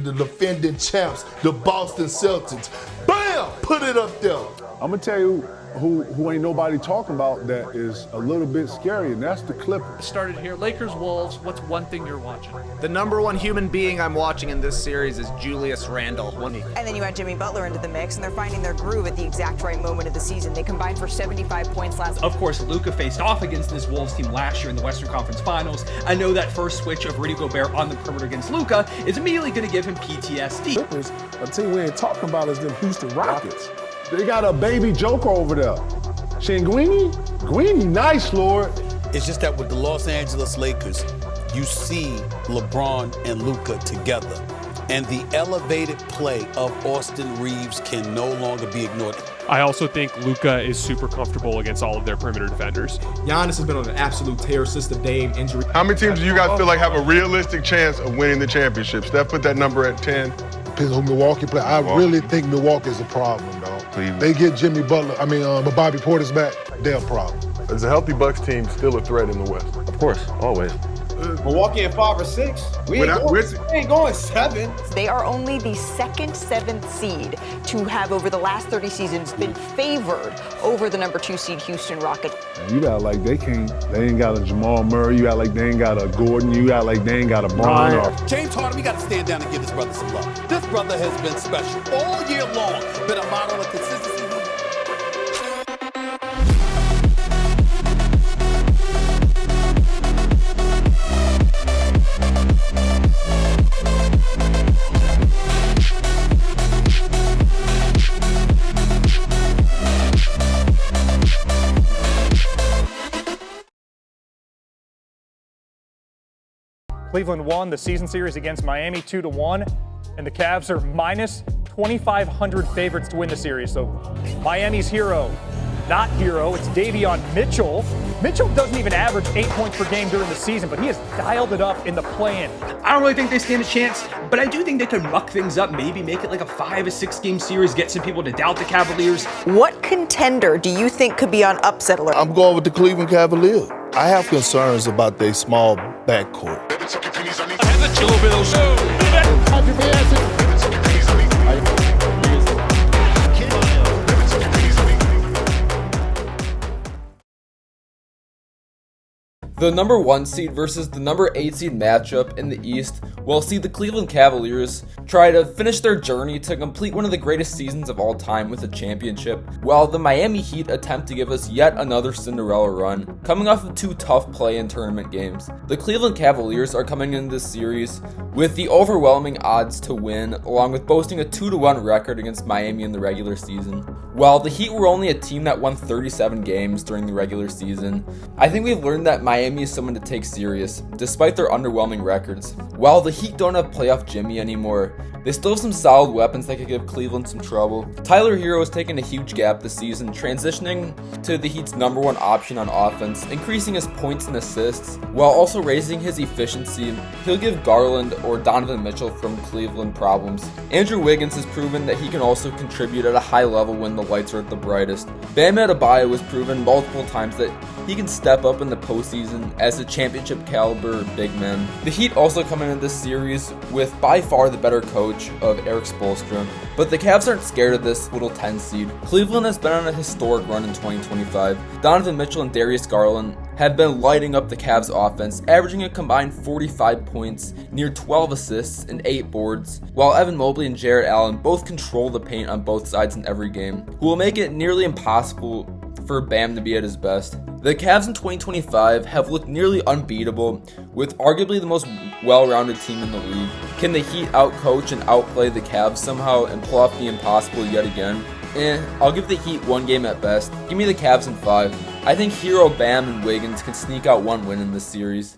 The defending champs, the Boston Celtics. Bam! Put it up there. I'm gonna tell you who ain't nobody talking about that is a little bit scary, and that's the Clippers. Started here, Lakers, Wolves. What's one thing you're watching? The number one human being I'm watching in this series is Julius Randle. And then you add Jimmy Butler into the mix, and they're finding their groove at the exact right moment of the season. They combined for 75 points last. Of course, Luka faced off against this Wolves team last year in the Western Conference Finals. I know that first switch of Rudy Gobert on the perimeter against Luka is immediately going to give him PTSD. Clippers, a team we ain't talking about is them Houston Rockets. They got a baby Joker over there. Shinguini? Guini, nice, Lord. It's just that with the Los Angeles Lakers, you see LeBron and Luka together. And the elevated play of Austin Reeves can no longer be ignored. I also think Luka is super comfortable against all of their perimeter defenders. Giannis has been on an absolute tear since the Dame injury. How many teams do you guys feel like have a realistic chance of winning the championship? Steph put that number at 10. Depends on who Milwaukee play. I really think Milwaukee's a problem, dog. They get Jimmy Butler, but Bobby Portis back, they're a problem. Is a healthy Bucks team still a threat in the West? Of course, always. Milwaukee at 5 or 6. We ain't going 7. They are only the second, 7th seed to have, over the last 30 seasons, been favored over the number 2 seed Houston Rockets. And you got like they ain't got a Jamal Murray, you got like they ain't got a Gordon, you got like they ain't got a Bron. James Harden, we got to stand down and give this brother some love. This brother has been special all year long, been a model of consistency. Cleveland won the season series against Miami 2-1, and the Cavs are minus 2,500 favorites to win the series. So Miami's hero, not hero, it's Davion Mitchell. Mitchell doesn't even average 8 points per game during the season, but he has dialed it up in the play-in. I don't really think they stand a chance, but I do think they could muck things up, maybe make it like a 5 or 6 game series, get some people to doubt the Cavaliers. What contender do you think could be on upset alert? I'm going with the Cleveland Cavaliers. I have concerns about their small backcourt. The number 1 seed versus the number 8 seed matchup in the East will see the Cleveland Cavaliers try to finish their journey to complete one of the greatest seasons of all time with a championship, while the Miami Heat attempt to give us yet another Cinderella run. Coming off of 2 tough play-in tournament games, the Cleveland Cavaliers are coming into this series with the overwhelming odds to win, along with boasting a 2-1 record against Miami in the regular season. While the Heat were only a team that won 37 games during the regular season, I think we've learned that Miami is someone to take serious, despite their underwhelming records. While the Heat don't have playoff Jimmy anymore, they still have some solid weapons that could give Cleveland some trouble. Tyler Hero has taken a huge gap this season, transitioning to the Heat's number 1 option on offense, increasing his points and assists, while also raising his efficiency. He'll give Garland or Donovan Mitchell from Cleveland problems. Andrew Wiggins has proven that he can also contribute at a high level when the lights are at the brightest. Bam Adebayo has proven multiple times that he can step up in the postseason as a championship caliber big man. The Heat also come into this series with by far the better coach of Eric Spoelstra, but the Cavs aren't scared of this little 10 seed. Cleveland has been on a historic run in 2025. Donovan Mitchell and Darius Garland have been lighting up the Cavs offense, averaging a combined 45 points, near 12 assists, and 8 boards, while Evan Mobley and Jarrett Allen both control the paint on both sides in every game, who will make it nearly impossible for Bam to be at his best. The Cavs in 2025 have looked nearly unbeatable, with arguably the most well-rounded team in the league. Can the Heat outcoach and outplay the Cavs somehow and pull off the impossible yet again? I'll give the Heat 1 game at best. Give me the Cavs in 5. I think Hero, Bam, and Wiggins can sneak out 1 win in this series.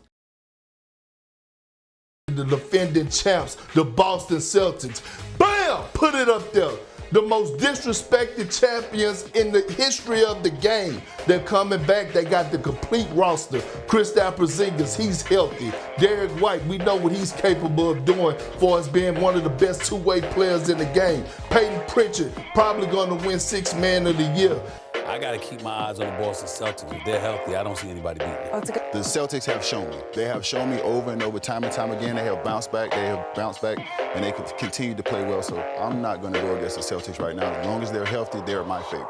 The defending champs, the Boston Celtics. Bam! Put it up there. The most disrespected champions in the history of the game. They're coming back. They got the complete roster. Kristaps Porzingis, he's healthy. Derek White, we know what he's capable of doing for us being one of the best two-way players in the game. Peyton Pritchard, probably going to win 6th Man of the Year. I got to keep my eyes on the Boston Celtics. If they're healthy, I don't see anybody beating them. The Celtics have shown me. They have shown me over and over, time and time again, they have bounced back, and they continue to play well. So I'm not going to go against the Celtics right now. As long as they're healthy, they're my favorite.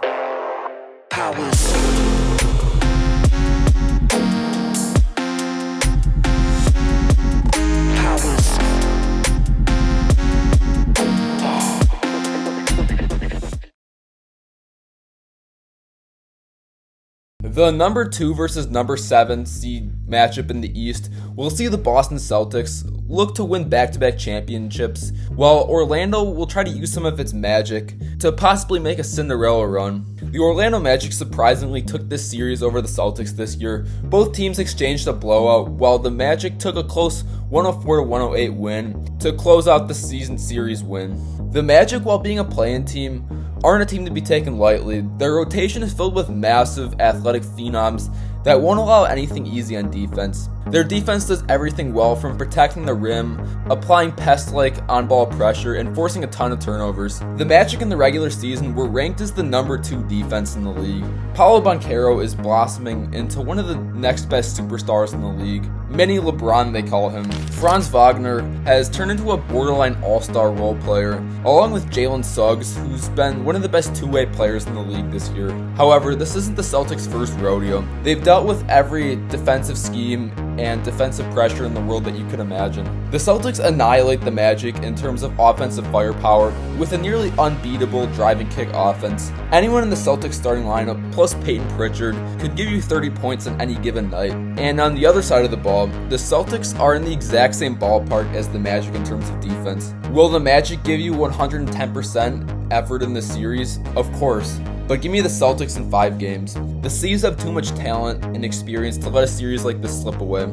The number 2 versus number 7 seed matchup in the East will see the Boston Celtics look to win back-to-back championships, while Orlando will try to use some of its magic to possibly make a Cinderella run. The Orlando Magic surprisingly took this series over the Celtics this year. Both teams exchanged a blowout, while the Magic took a close 104-108 win to close out the season series win. The Magic, while being a play-in team, aren't a team to be taken lightly. Their rotation is filled with massive athletic phenoms that won't allow anything easy on defense. Their defense does everything well, from protecting the rim, applying pest-like on-ball pressure, and forcing a ton of turnovers. The Magic in the regular season were ranked as the number 2 defense in the league. Paolo Banchero is blossoming into one of the next best superstars in the league. Mini LeBron, they call him. Franz Wagner has turned into a borderline all-star role player, along with Jalen Suggs, who's been one of the best two-way players in the league this year. However, this isn't the Celtics' first rodeo. They've dealt with every defensive scheme and defensive pressure in the world that you could imagine. The Celtics annihilate the Magic in terms of offensive firepower with a nearly unbeatable drive and kick offense. Anyone in the Celtics starting lineup plus Peyton Pritchard could give you 30 points on any given night. And on the other side of the ball, the Celtics are in the exact same ballpark as the Magic in terms of defense. Will the Magic give you 110% effort in this series? Of course. But give me the Celtics in 5 games. The C's have too much talent and experience to let a series like this slip away.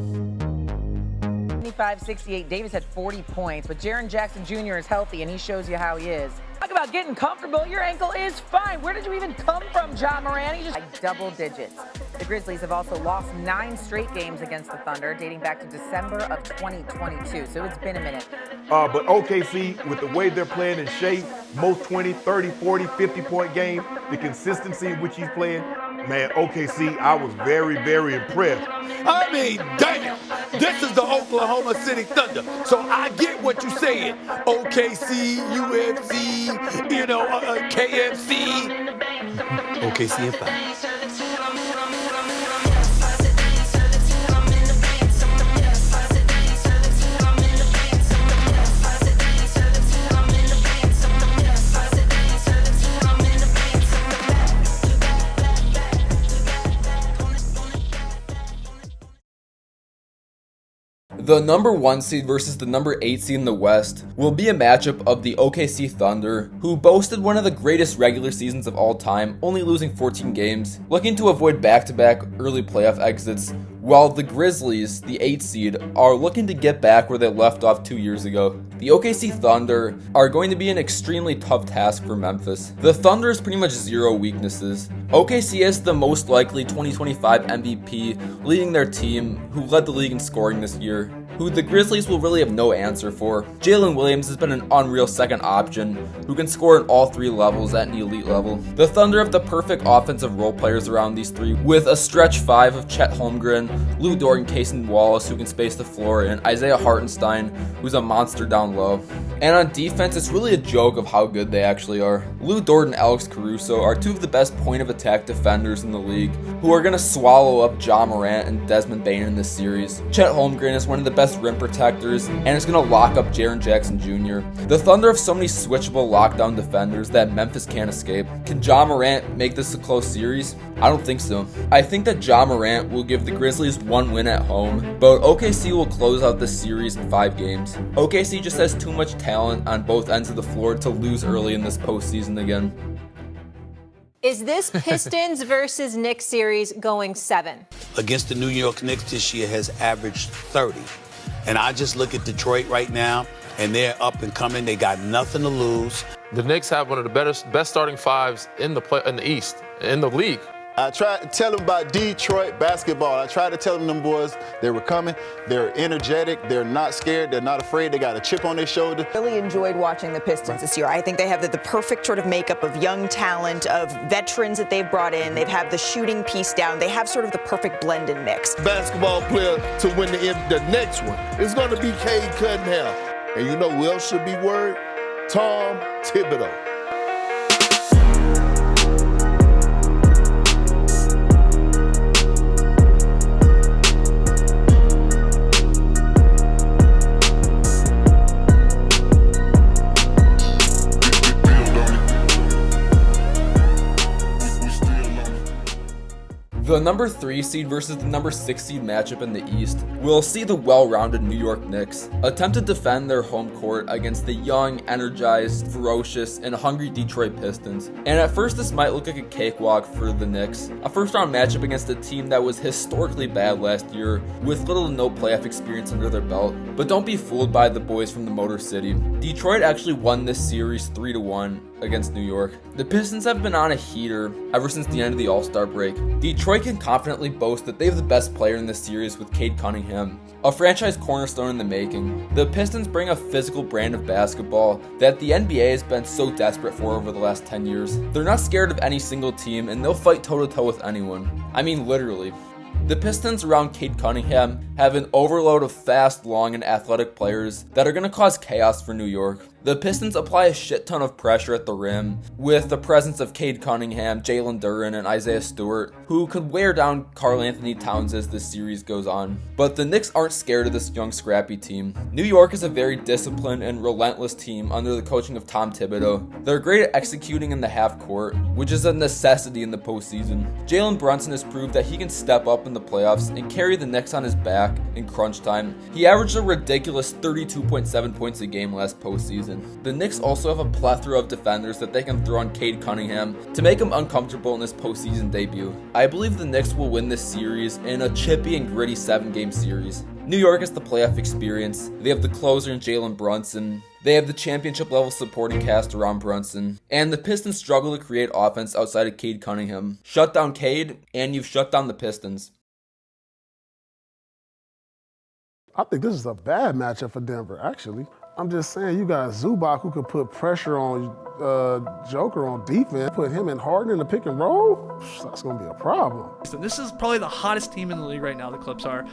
65-68, Davis had 40 points, but Jaren Jackson Jr. is healthy, and he shows you how he is. Talk about getting comfortable. Your ankle is fine. Where did you even come from, Ja Morant? He just like double digits. The Grizzlies have also lost 9 straight games against the Thunder, dating back to December of 2022, so it's been a minute. But OKC, with the way they're playing in shape, most 20, 30, 40, 50-point game, the consistency in which he's playing, man, OKC, I was very, very impressed. I mean, damn, this is the Oklahoma City Thunder. So I get what you're saying. OKC, UFC, KFC. OKC in 5. The number 1 seed versus the number 8 seed in the West will be a matchup of the OKC Thunder, who boasted one of the greatest regular seasons of all time, only losing 14 games, looking to avoid back-to-back early playoff exits, while the Grizzlies, the 8 seed, are looking to get back where they left off 2 years ago. The OKC Thunder are going to be an extremely tough task for Memphis. The Thunder is pretty much zero weaknesses. OKC is the most likely 2025 MVP, leading their team, who led the league in scoring this year, who the Grizzlies will really have no answer for. Jalen Williams has been an unreal second option, who can score at all 3 levels at an elite level. The Thunder have the perfect offensive role players around these 3, with a stretch 5 of Chet Holmgren, Lou Dort and Cason Wallace, who can space the floor, and Isaiah Hartenstein, who's a monster down low. And on defense, it's really a joke of how good they actually are. Lou Dort and Alex Caruso are 2 of the best point-of-attack defenders in the league, who are going to swallow up Ja Morant and Desmond Bane in this series. Chet Holmgren is one of the best rim protectors, and is going to lock up Jaren Jackson Jr. The Thunder have so many switchable lockdown defenders that Memphis can't escape. Can Ja Morant make this a close series? I don't think so. I think that Ja Morant will give the Grizzlies 1 win at home, but OKC will close out the series in 5 games. OKC just has too much talent on both ends of the floor to lose early in this postseason again. Is this Pistons versus Knicks series going 7? Against the New York Knicks this year has averaged 30. And I just look at Detroit right now, and they're up and coming. They got nothing to lose. The Knicks have one of the best starting 5s in the East, in the league. I tried to tell them about Detroit basketball. I tried to tell them boys they were coming. They're energetic. They're not scared. They're not afraid. They got a chip on their shoulder. Really enjoyed watching the Pistons this year. I think they have the perfect sort of makeup of young talent, of veterans that they've brought in. They've had the shooting piece down. They have sort of the perfect blend and mix. Basketball player to win the next one is going to be Cade Cunningham. And you know who else should be worried? Tom Thibodeau. The number 3 seed versus the number 6 seed matchup in the East will see the well-rounded New York Knicks attempt to defend their home court against the young, energized, ferocious, and hungry Detroit Pistons. And at first this might look like a cakewalk for the Knicks, a first-round matchup against a team that was historically bad last year with little to no playoff experience under their belt. But don't be fooled by the boys from the Motor City. Detroit actually won this series 3-1 against New York. The Pistons have been on a heater ever since the end of the All-Star break. Detroit can confidently boast that they have the best player in this series with Cade Cunningham, a franchise cornerstone in the making. The Pistons bring a physical brand of basketball that the NBA has been so desperate for over the last 10 years. They're not scared of any single team, and they'll fight toe-to-toe with anyone. I mean, literally. The Pistons around Cade Cunningham have an overload of fast, long, and athletic players that are going to cause chaos for New York. The Pistons apply a shit ton of pressure at the rim with the presence of Cade Cunningham, Jalen Duren, and Isaiah Stewart, who could wear down Karl Anthony Towns as this series goes on. But the Knicks aren't scared of this young, scrappy team. New York is a very disciplined and relentless team under the coaching of Tom Thibodeau. They're great at executing in the half court, which is a necessity in the postseason. Jalen Brunson has proved that he can step up in the playoffs and carry the Knicks on his back in crunch time. He averaged a ridiculous 32.7 points a game last postseason. The Knicks also have a plethora of defenders that they can throw on Cade Cunningham to make him uncomfortable in his postseason debut. I believe the Knicks will win this series in a chippy and gritty 7-game series. New York has the playoff experience. They have the closer in Jalen Brunson. They have the championship level supporting cast around Brunson. And the Pistons struggle to create offense outside of Cade Cunningham. Shut down Cade, and you've shut down the Pistons. I think this is a bad matchup for Denver, actually. I'm just saying, you got Zubac who could put pressure on Joker on defense, put him and Harden in the pick and roll. That's going to be a problem. This is probably the hottest team in the league right now, the Clips are.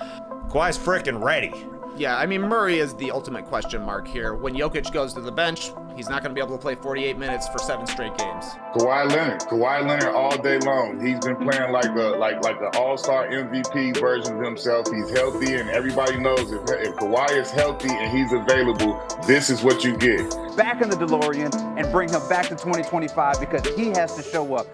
Kawhi's freaking ready. Yeah, I mean, Murray is the ultimate question mark here. When Jokic goes to the bench, he's not going to be able to play 48 minutes for 7 straight games. Kawhi Leonard all day long. He's been playing like the all-star MVP version of himself. He's healthy, and everybody knows if Kawhi is healthy and he's available, this is what you get. Back in the DeLorean and bring him back to 2025 because he has to show up.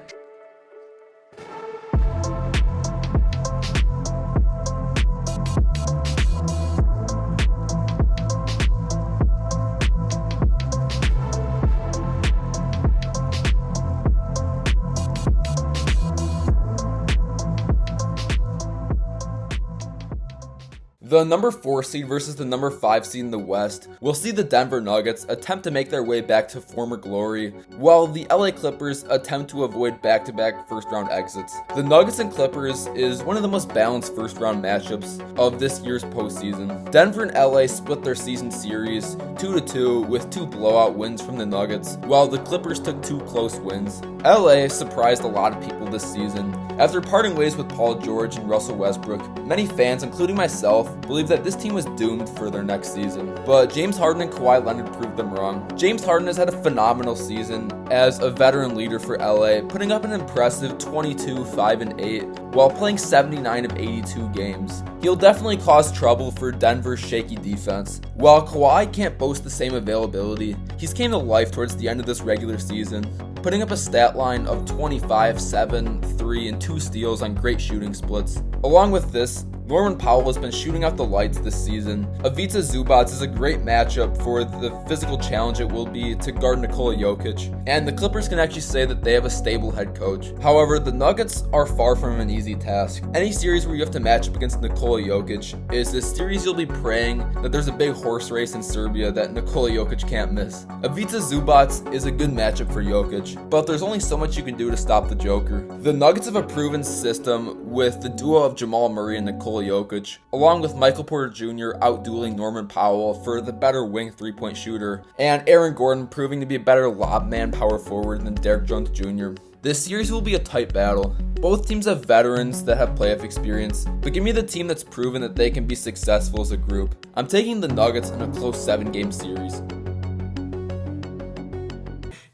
The number 4 seed versus the number 5 seed in the West will see the Denver Nuggets attempt to make their way back to former glory, while the LA Clippers attempt to avoid back-to-back first-round exits. The Nuggets and Clippers is one of the most balanced first-round matchups of this year's postseason. Denver and LA split their season series 2-2 with 2 blowout wins from the Nuggets, while the Clippers took 2 close wins. LA surprised a lot of people this season. After parting ways with Paul George and Russell Westbrook, many fans, including myself, believe that this team was doomed for their next season. But James Harden and Kawhi Leonard proved them wrong. James Harden has had a phenomenal season as a veteran leader for LA, putting up an impressive 22, 5, and 8 while playing 79 of 82 games. He'll definitely cause trouble for Denver's shaky defense. While Kawhi can't boast the same availability, he's came to life towards the end of this regular season, putting up a stat line of 25, 7, 3, and 2 steals on great shooting splits. Along with this, Norman Powell has been shooting out the lights this season. Ivica Zubac is a great matchup for the physical challenge it will be to guard Nikola Jokic, and the Clippers can actually say that they have a stable head coach. However, the Nuggets are far from an easy task. Any series where you have to match up against Nikola Jokic is this series you'll be praying that there's a big horse race in Serbia that Nikola Jokic can't miss. Ivica Zubac is a good matchup for Jokic, but there's only so much you can do to stop the Joker. The Nuggets have a proven system with the duo of Jamal Murray and Nikola Jokic, along with Michael Porter Jr. outdueling Norman Powell for the better wing three-point shooter, and Aaron Gordon proving to be a better lob man power forward than Derrick Jones Jr. This series will be a tight battle. Both teams have veterans that have playoff experience, but give me the team that's proven that they can be successful as a group. I'm taking the Nuggets in a close 7-game series.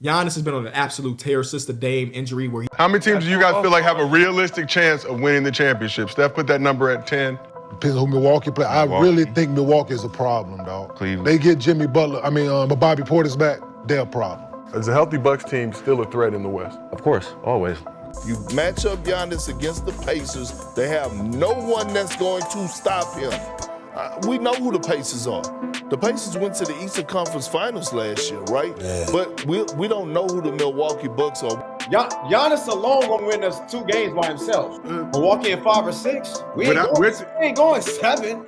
Giannis has been on an absolute tear since the Dame injury. How many teams do you guys feel like have a realistic chance of winning the championship? Steph put that number at 10. Depends on who Milwaukee play. I really think Milwaukee is a problem, dog. Cleveland. They get Jimmy Butler, Bobby Portis back, they're a problem. Is a healthy Bucks team still a threat in the West? Of course, always. You match up Giannis against the Pacers, they have no one that's going to stop him. We know who the Pacers are. The Pacers went to the Eastern Conference Finals last year, right? Yeah. But we don't know who the Milwaukee Bucks are. Giannis alone gonna win us 2 games by himself. Milwaukee in 5 or 6. We ain't going 7.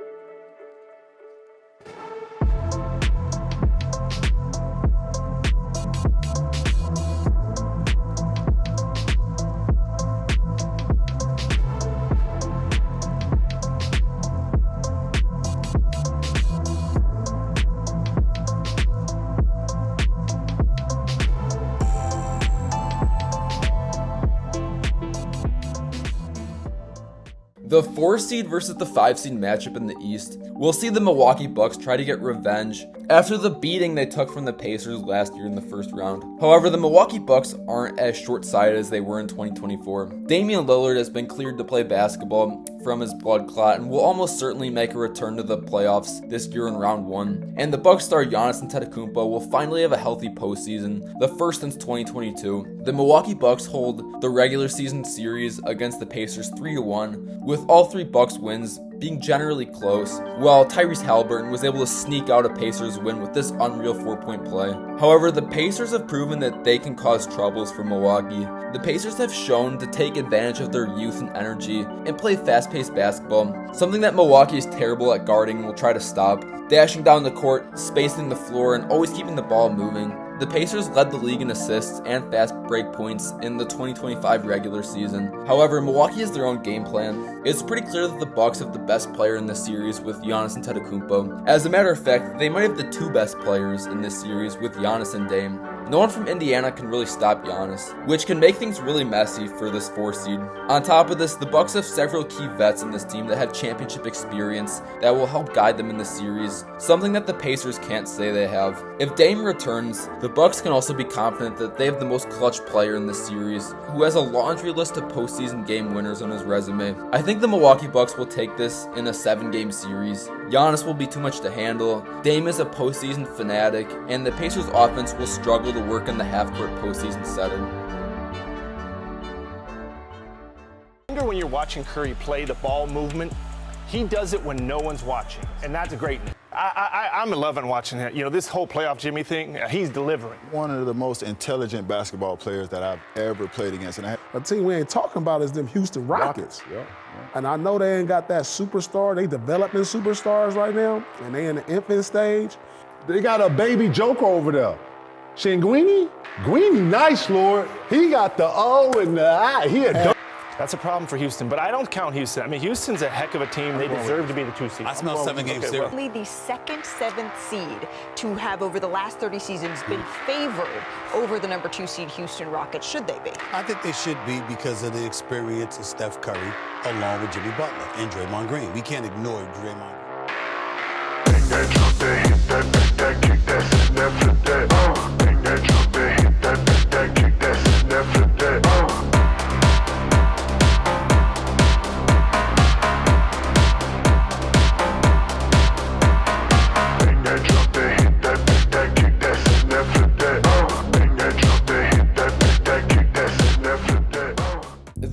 The 4 seed versus the 5 seed matchup in the East. We'll see the Milwaukee Bucks try to get revenge after the beating they took from the Pacers last year in the first round. However, the Milwaukee Bucks aren't as short-sighted as they were in 2024. Damian Lillard has been cleared to play basketball from his blood clot and will almost certainly make a return to the playoffs this year in round 1. And the Bucks star Giannis Antetokounmpo will finally have a healthy postseason, the first since 2022. The Milwaukee Bucks hold the regular season series against the Pacers 3-1, with all 3 Bucks wins being generally close, while Tyrese Halliburton was able to sneak out a Pacers win with this unreal 4-point play. However, the Pacers have proven that they can cause troubles for Milwaukee. The Pacers have shown to take advantage of their youth and energy and play fast-paced basketball, something that Milwaukee is terrible at guarding and will try to stop, dashing down the court, spacing the floor, and always keeping the ball moving. The Pacers led the league in assists and fast break points in the 2025 regular season. However, Milwaukee has their own game plan. It's pretty clear that the Bucks have the best player in this series with Giannis Antetokounmpo. As a matter of fact, they might have the 2 best players in this series with Giannis and Dame. No one from Indiana can really stop Giannis, which can make things really messy for this 4 seed. On top of this, the Bucks have several key vets in this team that have championship experience that will help guide them in the series, something that the Pacers can't say they have. If Dame returns, the Bucks can also be confident that they have the most clutch player in this series, who has a laundry list of postseason game winners on his resume. I think the Milwaukee Bucks will take this in a 7-game series. Giannis will be too much to handle, Dame is a postseason fanatic, and the Pacers offense will struggle to work in the half-court postseason setting. When you're watching Curry play the ball movement, he does it when no one's watching, and that's great. I'm loving watching it. You know, this whole playoff Jimmy thing, he's delivering. One of the most intelligent basketball players that I've ever played against. And a team we ain't talking about is them Houston Rockets. Yeah. And I know they ain't got that superstar. They developing superstars right now, and they in the infant stage. They got a baby Joker over there. Shinguini? Guini, nice, Lord. He got the O and the I. He a That's a problem for Houston, but I don't count Houston. I mean, Houston's a heck of a team. They deserve to be the 2 seed. I smell 7-game series. Only the 2nd, 7th seed to have over the last 30 seasons been favored over the number 2 seed Houston Rockets. Should they be? I think they should be because of the experience of Steph Curry along with Jimmy Butler and Draymond Green. We can't ignore Draymond.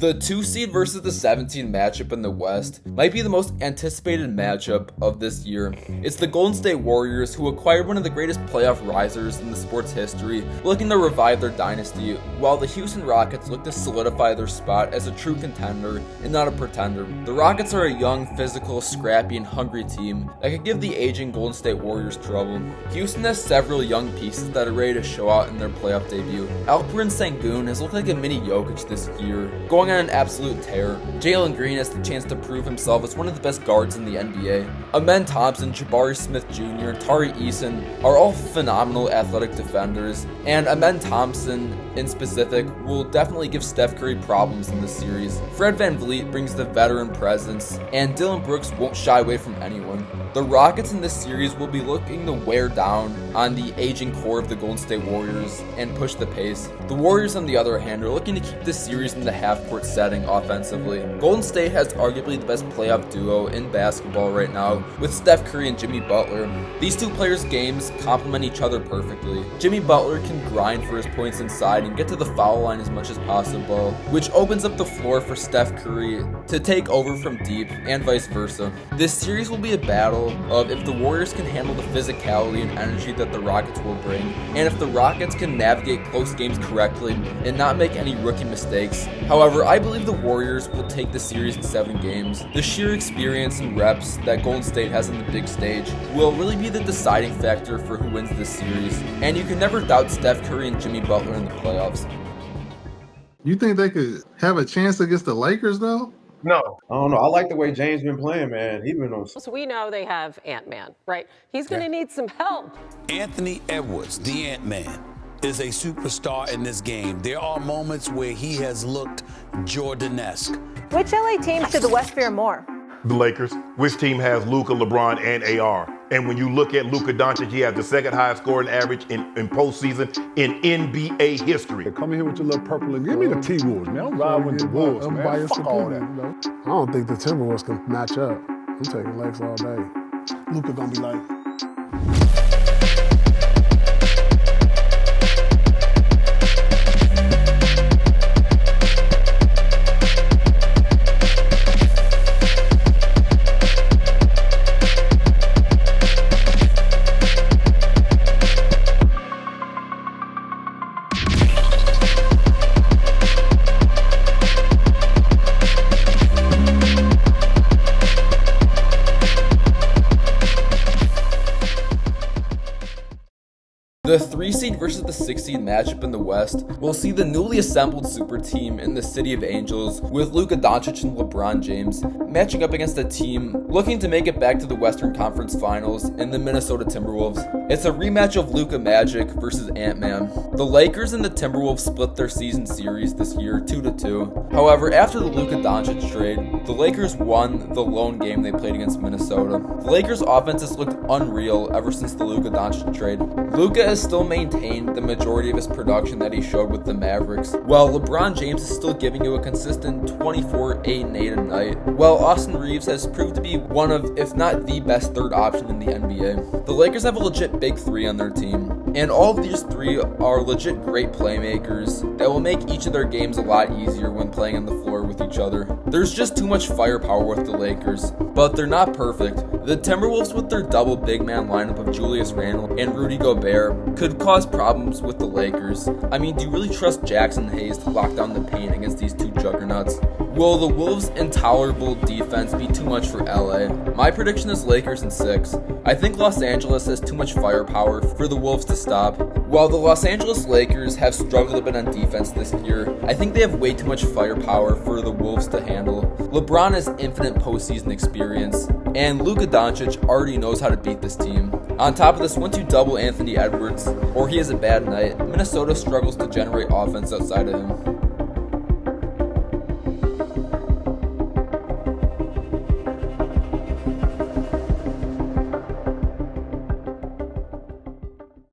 The 2 seed versus the 17 matchup in the West might be the most anticipated matchup of this year. It's the Golden State Warriors, who acquired one of the greatest playoff risers in the sport's history, looking to revive their dynasty, while the Houston Rockets look to solidify their spot as a true contender and not a pretender. The Rockets are a young, physical, scrappy, and hungry team that could give the aging Golden State Warriors trouble. Houston has several young pieces that are ready to show out in their playoff debut. Alperen Sengun has looked like a mini Jokic this year, going on an absolute tear. Jalen Green has the chance to prove himself as one of the best guards in the NBA. Amen Thompson, Jabari Smith Jr., Tari Eason are all phenomenal athletic defenders, and Amen Thompson in specific will definitely give Steph Curry problems in this series. Fred VanVleet brings the veteran presence, and Dillon Brooks won't shy away from anyone. The Rockets in this series will be looking to wear down on the aging core of the Golden State Warriors and push the pace. The Warriors, on the other hand, are looking to keep this series in the half-court setting offensively. Golden State has arguably the best playoff duo in basketball right now, with Steph Curry and Jimmy Butler. These two players' games complement each other perfectly. Jimmy Butler can grind for his points inside and get to the foul line as much as possible, which opens up the floor for Steph Curry to take over from deep, and vice versa. This series will be a battle of if the Warriors can handle the physicality and energy that the Rockets will bring, and if the Rockets can navigate close games correctly and not make any rookie mistakes. However, I believe the Warriors will take the series in 7 games. The sheer experience and reps that Golden State has on the big stage will really be the deciding factor for who wins this series, and you can never doubt Steph Curry and Jimmy Butler in the playoffs. You think they could have a chance against the Lakers, though? No, I don't know. I like the way James been playing, man. He been on. So we know they have Ant-Man, right? He's going to need some help. Anthony Edwards, the Ant-Man, is a superstar in this game. There are moments where he has looked Jordan-esque. Which LA team should the West fear more? The Lakers. Which team has Luka, LeBron, and AR? And when you look at Luka Doncic, he has the second highest scoring average in postseason in NBA history. Come in here with your little purple and give me the T-Wolves, man. I'm riding with the Wolves, man. Fuck all that. I don't think the Timberwolves can match up. I'm taking Lakers all day. Luka gonna be like, The 3 seed versus the 6 seed matchup in the West will see the newly assembled super team in the City of Angels with Luka Doncic and LeBron James matching up against a team looking to make it back to the Western Conference Finals in the Minnesota Timberwolves. It's a rematch of Luka Magic versus Ant-Man. The Lakers and the Timberwolves split their season series this year 2-2. However, after the Luka Doncic trade, the Lakers won the lone game they played against Minnesota. The Lakers' offense has looked unreal ever since the Luka Doncic trade. Luka has still maintained the majority of his production that he showed with the Mavericks, while LeBron James is still giving you a consistent 24, 8, and 8 a night, while Austin Reeves has proved to be one of, if not the best third option in the NBA. The Lakers have a legit big 3 on their team, and all of these 3 are legit great playmakers that will make each of their games a lot easier when playing on the floor with each other. There's just too much firepower with the Lakers, but they're not perfect. The Timberwolves, with their double big man lineup of Julius Randle and Rudy Gobert, could cause problems with the Lakers. I mean, do you really trust Jackson Hayes to lock down the paint against these 2 juggernauts? Will the Wolves' intolerable defense be too much for LA? My prediction is Lakers in 6. I think Los Angeles has too much firepower for the Wolves to stop. While the Los Angeles Lakers have struggled a bit on defense this year, I think they have way too much firepower for the Wolves to handle. LeBron has infinite postseason experience, and Luka Doncic already knows how to beat this team. On top of this, once you double Anthony Edwards, or he has a bad night, Minnesota struggles to generate offense outside of him.